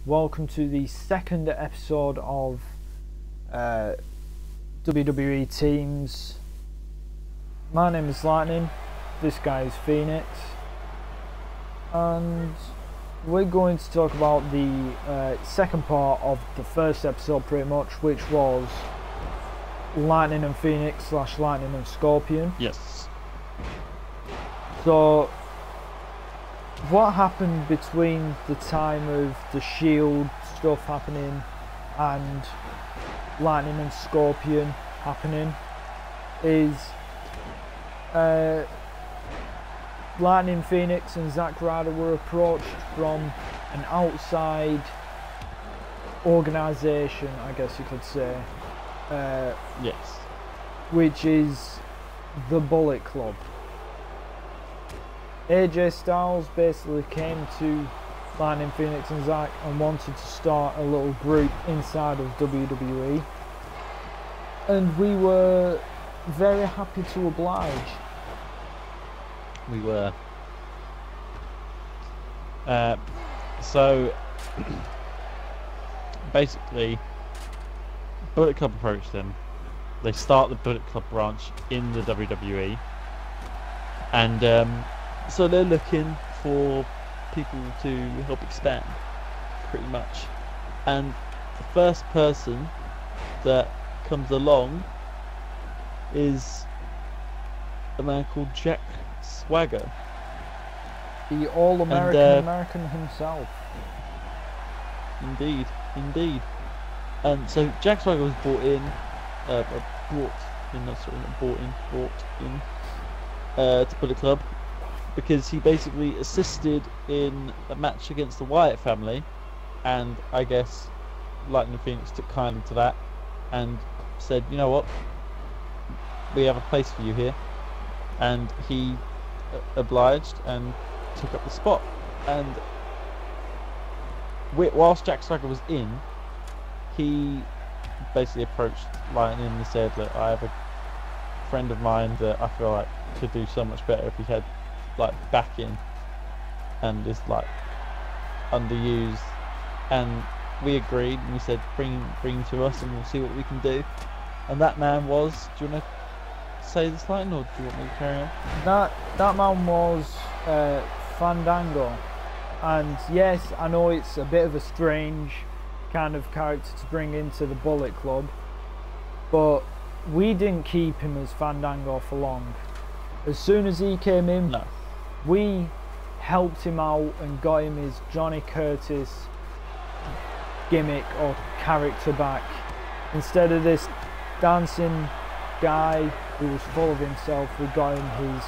welcome to the second episode of WWE Teams. My name is Lightning, this guy is Phoenix, and we're going to talk about the second part of the first episode pretty much, which was Lightning and Phoenix / Lightning and Scorpion. Yes. So what happened between the time of the Shield stuff happening and Lightning and Scorpion happening is Lightning, Phoenix and Zack Ryder were approached from an outside organisation, I guess you could say, Yes. which is the Bullet Club. AJ Styles basically came to Lightning, Phoenix and Zack and wanted to start a little group inside of WWE, and we were very happy to oblige. We were. So basically, Bullet Club approached them. They start the Bullet Club branch in the WWE, and so they're looking for people to help expand, pretty much. And the first person that comes along is a man called Jack Swagger. The all-American American himself. Indeed. And so Jack Swagger was brought in to Bullet Club because he basically assisted in a match against the Wyatt family, and I guess Lightning and Phoenix took kindly to that and said, you know what, we have a place for you here, and he obliged and took up the spot. And whilst Jack Swagger was in, he basically approached Lightning and said, look, I have a friend of mine that I feel like could do so much better if he had like backing and is like underused. And we agreed, and we said bring him to us and we'll see what we can do. And that man was, do you want to say this, Lightning, or do you want me to carry on? That man was Fandango, and yes, I know it's a bit of a strange kind of character to bring into the Bullet Club, but we didn't keep him as Fandango for long. As soon as he came in, No. we helped him out and got him his Johnny Curtis gimmick or character back. Instead of this dancing guy who was full of himself, we got him his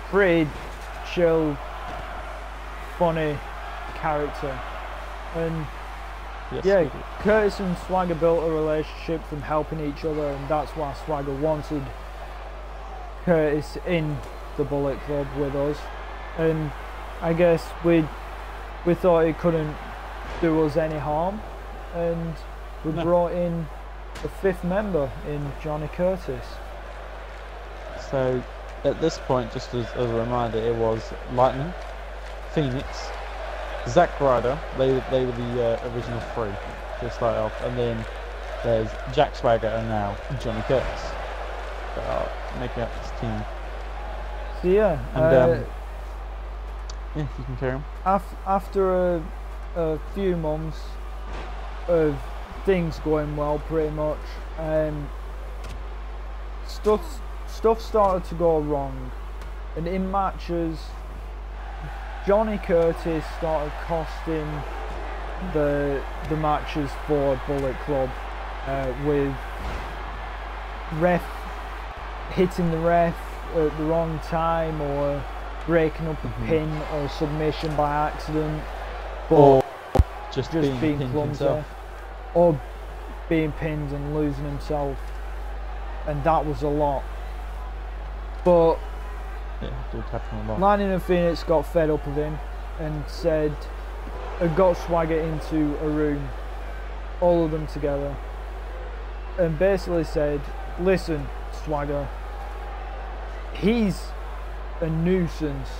pretty chill, funny character. And Yes, yeah, we did. Curtis and Swagger built a relationship from helping each other, and that's why Swagger wanted Curtis in the Bullet Club with us. And I guess we thought he couldn't do us any harm, and we brought in the fifth member in Johnny Curtis. So at this point, just as a reminder, it was Lightning, Phoenix, Zack Ryder. They were the original three to start off, and then there's Jack Swagger and now Johnny Curtis that are making up this team. So yeah, And yeah, you can carry on. after a few months of things going well, pretty much, stuff started to go wrong, and in matches Johnny Curtis started costing the matches for Bullet Club, with ref hitting the ref at the wrong time, or breaking up a pin or submission by accident, Or but just being pinned clumsy, himself. or being pinned and losing himself, and that was a lot. But Yeah, it did happen a lot. Lightning and Phoenix got fed up with him and got Swagger into a room, all of them together, and basically said, listen, Swagger, he's a nuisance.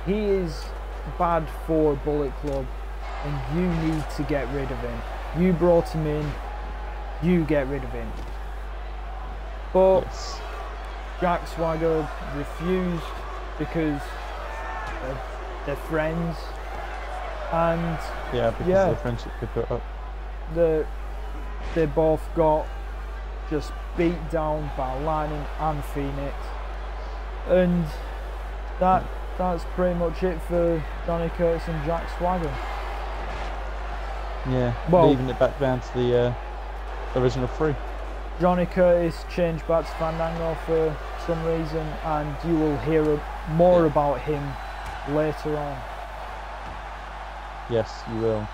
He is bad for Bullet Club. and you need to get rid of him. You brought him in, you get rid of him. But Yes. Jack Swagger refused because they're friends, and Yeah, because of the friendship they put up. they both got just beat down by Lightning and Phoenix, and that's pretty much it for Johnny Curtis and Jack Swagger. Yeah, Well, leaving it back down to the original three. Johnny Curtis changed back to Fandango for some reason, and you will hear more about him later on. Yes, you will.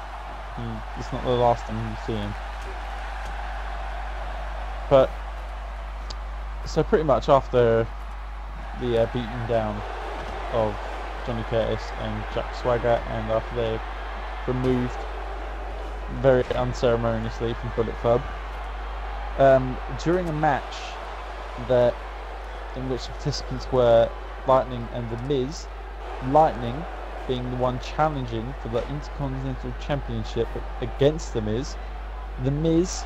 It's not the last time you see him. But so pretty much after the beating down of Johnny Curtis and Jack Swagger, and after they're removed very unceremoniously from Bullet Club, during a match in which the participants were Lightning and The Miz, Lightning being the one challenging for the Intercontinental Championship against The Miz. The Miz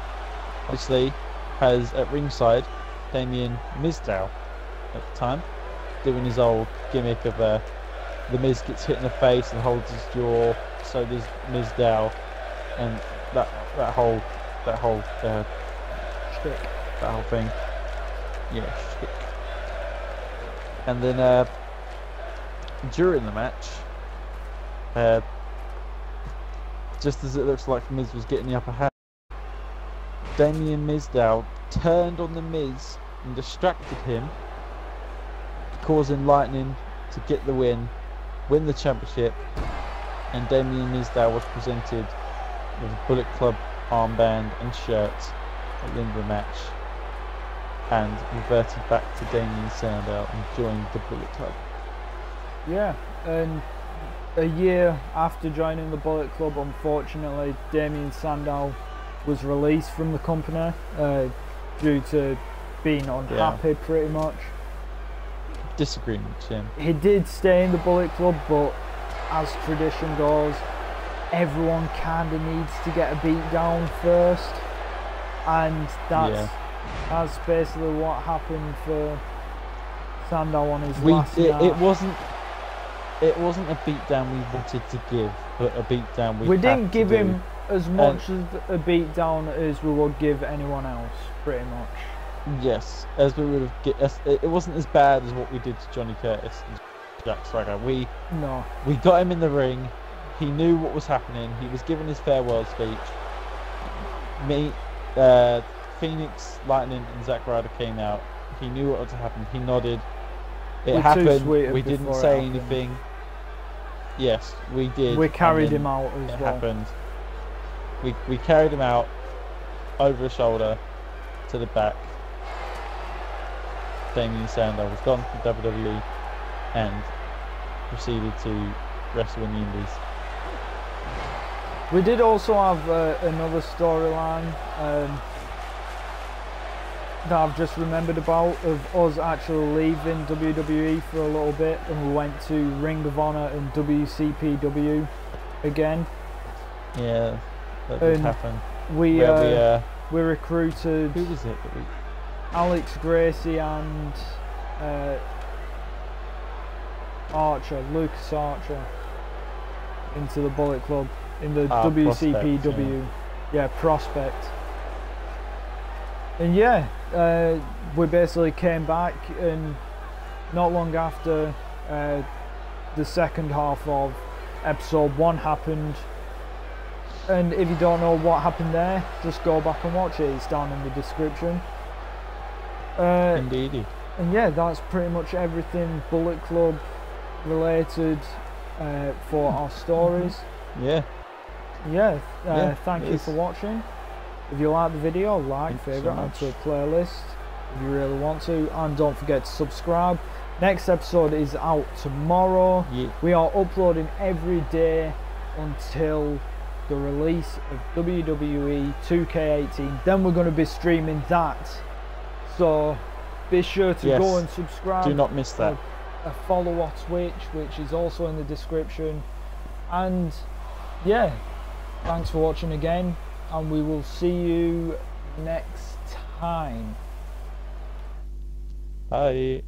obviously has at ringside Damien Mizdow at the time, doing his old gimmick of The Miz gets hit in the face and holds his jaw, so does Mizdow, and that whole Shtick. that whole thing. Yeah, shtick. And then during the match, just as it looks like Miz was getting the upper hand, Damien Mizdow turned on The Miz and distracted him, causing Lightning to get the win the championship, and Damien Mizdow was presented with a Bullet Club armband and shirt at the end of the match, and reverted back to Damien Sandow and joined the Bullet Club. Yeah, and a year after joining the Bullet Club, unfortunately, Damien Sandow was released from the company due to being unhappy, pretty much. Disagreeing with him. He did stay in the Bullet Club, but as tradition goes, everyone kind of needs to get a beat down first, and that's basically what happened for Sandow on his last night. It wasn't a beatdown we wanted to give, but a beatdown we didn't give him as much as a beatdown as we would give anyone else, pretty much. Yes, as we would have. It wasn't as bad as what we did to Johnny Curtis and Jack Swagger. We got him in the ring. He knew what was happening. He was given his farewell speech. Phoenix, Lightning, and Zack Ryder came out. He knew what was to happen. He nodded. It happened. We didn't say anything. Yes, we did. We carried him out as well. It happened. We carried him out over the shoulder to the back. Damien Sandow was gone from WWE and proceeded to wrestle in the Indies. We did also have another storyline that I've just remembered about, of us actually leaving WWE for a little bit, and we went to Ring of Honor and WCPW again. Yeah, that did happen. We recruited. Who was it that we? Alex Gracie and Lucas Archer, into the Bullet Club in the WCPW. Prospect. And we basically came back, and not long after the second half of episode 1 happened. And if you don't know what happened there, just go back and watch it. It's down in the description. Indeed. And that's pretty much everything Bullet Club related for our stories. Thank you for watching. If you like the video, like, favourite, add to a playlist if you really want to, and don't forget to subscribe. Next episode is out tomorrow. We are uploading every day until the release of WWE 2K18. Then we're going to be streaming that. So be sure to go and subscribe. Do not miss that. A follow our Twitch, which is also in the description. And Thanks for watching again, and we will see you next time. Bye.